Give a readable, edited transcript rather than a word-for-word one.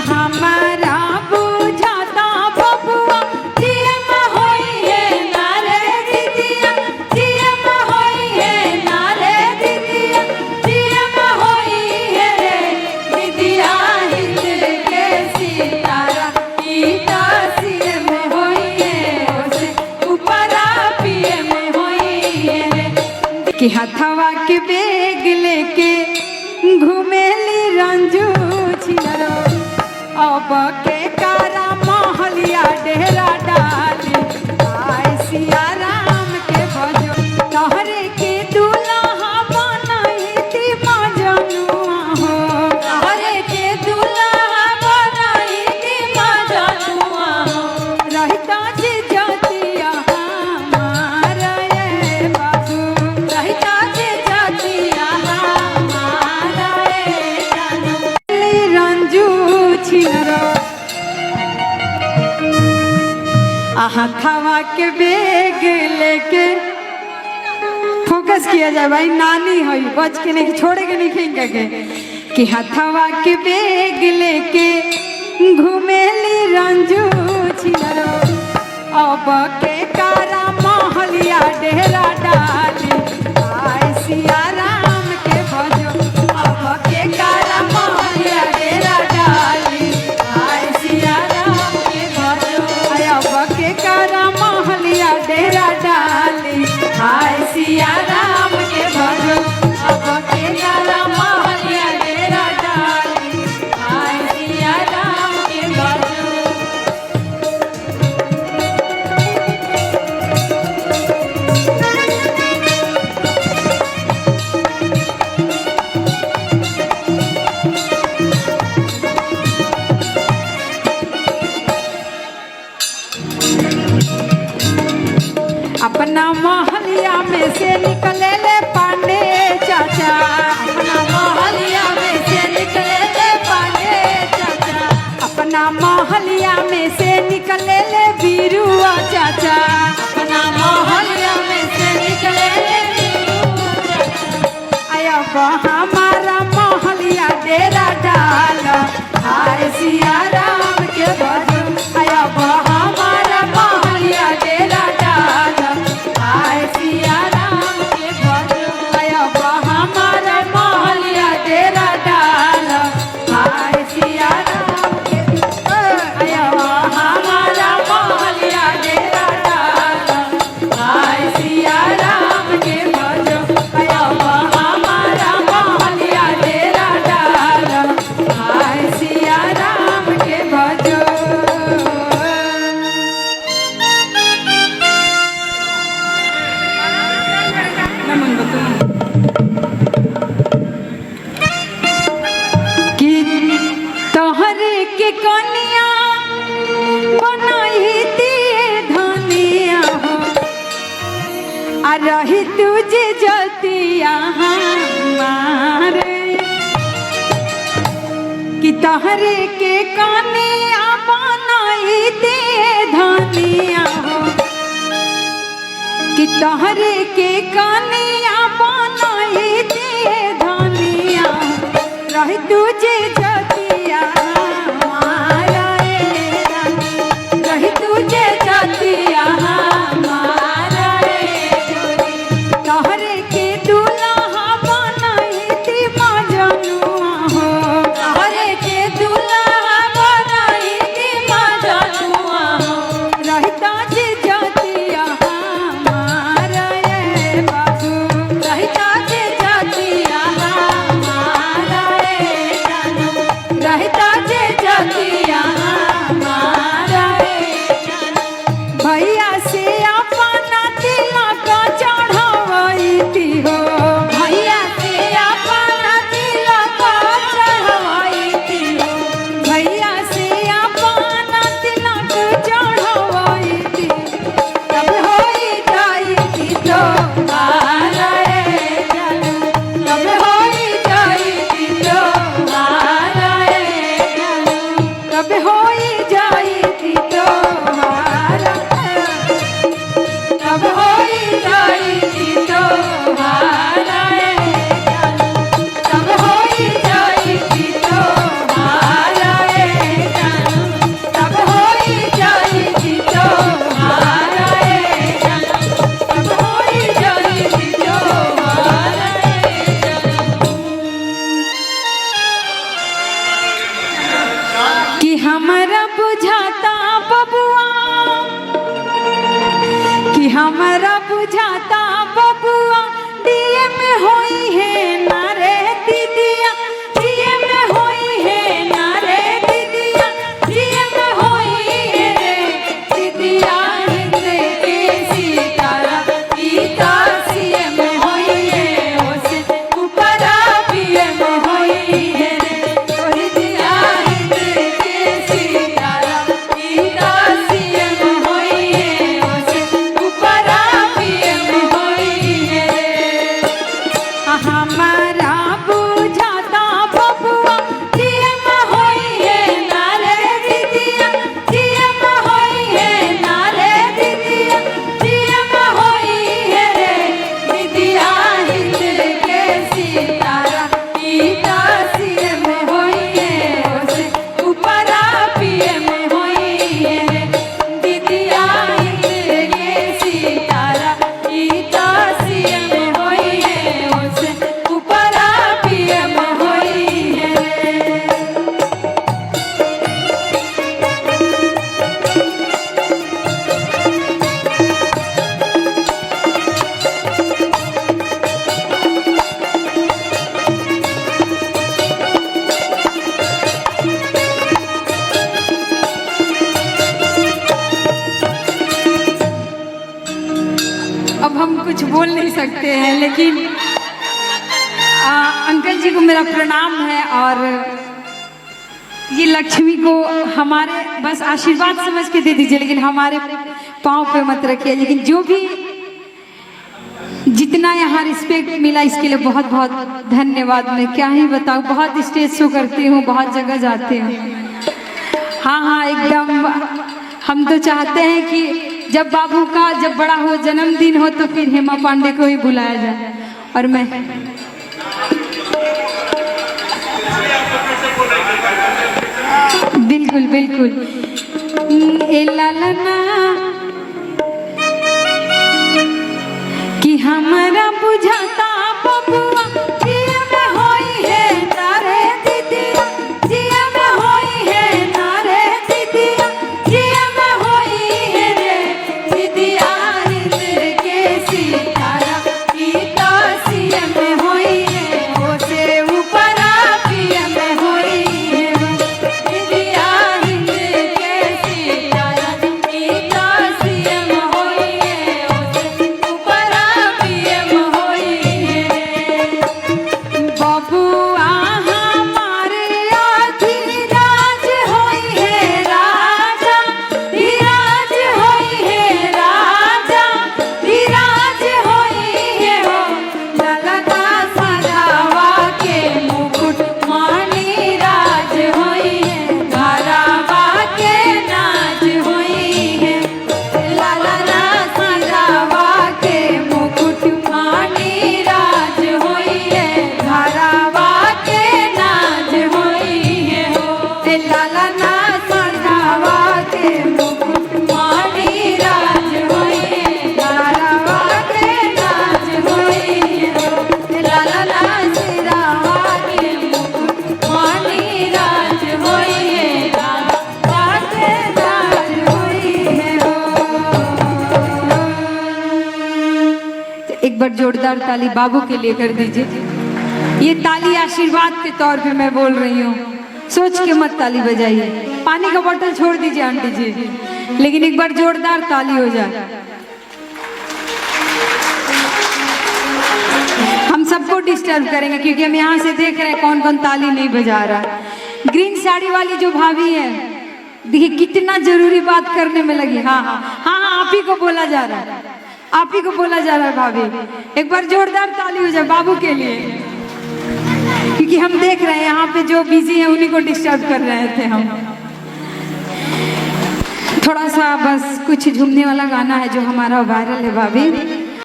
हमारा बुझाता बबुआ जियम होइए नारे दीदिया जियम होइए नारे दीदिया जियम होइए रे दीदिया हिल के सितारा ईटा सिए में होइए ओसे ऊपरा पिए में होइए रे कि हथवा के बेग लेके घुमेली रंजू छिनरो अब के कारा महलिया डेरा डाली आय सिया राम के भजो तोहरे के दुल्हा बनैती मजनुआ हो तोहरे के दुल्हा बनैती मजनुआ हो रहता जे जतिया हमार रे बाबू रहता जे जतिया हमार रे रंजू छिनरो हथवा के बेग लेके फोकस किया जाए भाई नानी हुई बच के नहीं छोड़े के नहीं खेंगे के कि हथवा के बेग लेके घुमेली रंजू छिनरो अब के कारा महलिया डेरा डाली आय सिया राम के भजो अब के कारा महलिया डेरा डाली आय सिया राम के भजो अब के कारा महलिया डेरा डाली आय सिया राम के भजो अब के कारा महलिया डेरा डाली आय सिया राम के भजो अपना महलिया में से निकले ले पांडे चाचा अपना महलिया में से निकले ले पांडे चाचा अपना महलिया में से निकले ले बीरुआ चाचा अपना महलिया में से निकले ले बीरुआ चाचा आया हमारा महलिया डेरा डाल हाय सिया राम के भजो आया हमारा महलिया डेरा डाल हाय सिया राम के भजो आया हमारा महलिया डेरा डाल हाय सिया राम के आया हमारा महलिया डेरा डाल हाय सिया राम के भजो आया हमारा महलिया डेरा डाल हाय सिया राम के भजो कि तोहरे के कनिया बनाई दिए धनिया हो आ रही तुझे जतिया हमारे कि तोहरे के कनिया बनाई दिए धनिया हो कि तोहरे के कनिया बनाई दिए धनिया रही तुझे जतिया हमारा रे रानी रही तुझे जतिया हमारा रे गोरी तोहरे के दुल्हा बनैती मजनुआ हो तोहरे के दुल्हा बनैती मजनुआ हो रहता जे जतिया हमार रे बाबू रहता जे जतिया हमार रे हमारा बुझाता बबुआ, कि हमारा बुझाता बबुआ दिए में होई है नारे दीदिया, दिए में होई है नारे दीदिया, दिए में होई है रे दीदिया, हिंद के सितारा गीता सिए में होई है, ओसे ऊपरा पिए में होई है रे दीदिया, हिंद के सितारा गीता सिए में होई है, ओसे ऊपरा पिए में होई है रे। हमारा बुझाता बबुआ दिए में होई है नारे दीदिया, दिए में होई है नारे दीदिया, दिए में होई है रे दीदिया, हिंद के सितारा गीता सिए में होई है, ओसे ऊपरा पिए में होई है रे दीदिया, हिंद के सितारा गीता सिए में होई है, ओसे ऊपरा पिए में होई है रे। अब हम कुछ बोल नहीं सकते हैं, लेकिन अंकल जी को मेरा प्रणाम है, और ये लक्ष्मी को हमारे बस आशीर्वाद समझ के दे दीजिए, लेकिन हमारे पाँव पे मत रखिए। लेकिन जो भी जितना यहाँ रिस्पेक्ट मिला इसके लिए बहुत बहुत धन्यवाद। मैं क्या ही बताऊँ, बहुत स्टेज शो करती हूँ, बहुत जगह जाते हूँ। हाँ हाँ एकदम, हम तो चाहते हैं कि जब बाबू का जब बड़ा हो जन्मदिन हो तो फिर हेमा पांडे को ही बुलाया जाए। और मैं बिल्कुल बिल्कुल ए लालना कि हमारा बुझाता बबुआ जिया में होई है नारे दीदिया, जिया में होई है नारे दीदिया, जिया में होई है रे दीदिया, हिंद के सितारा गीता सिए में होई है, ओसे ऊपरा पिए में होई है दीदिया, हिंद के सितारा गीता सिए में होई है, ओसे ऊपरा पिए में होई है। बबुआ हमारे अधिराज होई है राजा, धीराज होई है राजा, धीराज होई है हो, ललका सजावा के मुकुट मानी राज होई है, घरावा के नाज होई है, ललना सजावा के मुकुट मानी राज होई है, घरावा के नाज होई है हो, ललना सजावा के मुकुट मानी राज होई है, घरावा के नाज होई है हो, ललना सजावा के मुकुट मानी राज होई है, घरावा के नाज होई है हो। एक बार जोरदार ताली बाबू के लिए कर दीजिए। ये ताली आशीर्वाद के तौर पे मैं बोल रही हूँ, सोच के मत ताली बजाइए। पानी का बोतल छोड़ दीजिए आंटी जी, लेकिन एक बार जोरदार ताली हो जाए। हम सबको डिस्टर्ब करेंगे क्योंकि हम यहाँ से देख रहे हैं कौन कौन ताली नहीं बजा रहा। ग्रीन साड़ी वाली जो भाभी है, देखिए कितना जरूरी बात करने में लगी। हाँ हाँ हाँ हाँ, आप ही को बोला जा रहा है, आप ही को बोला जा रहा है भाभी। एक बार जोरदार ताली हो जाए बाबू के लिए, क्योंकि हम देख रहे हैं यहाँ पे जो बिजी है उन्हीं को डिस्टर्ब कर रहे थे हम। थोड़ा सा बस कुछ झूमने वाला गाना है जो हमारा वायरल है भाभी।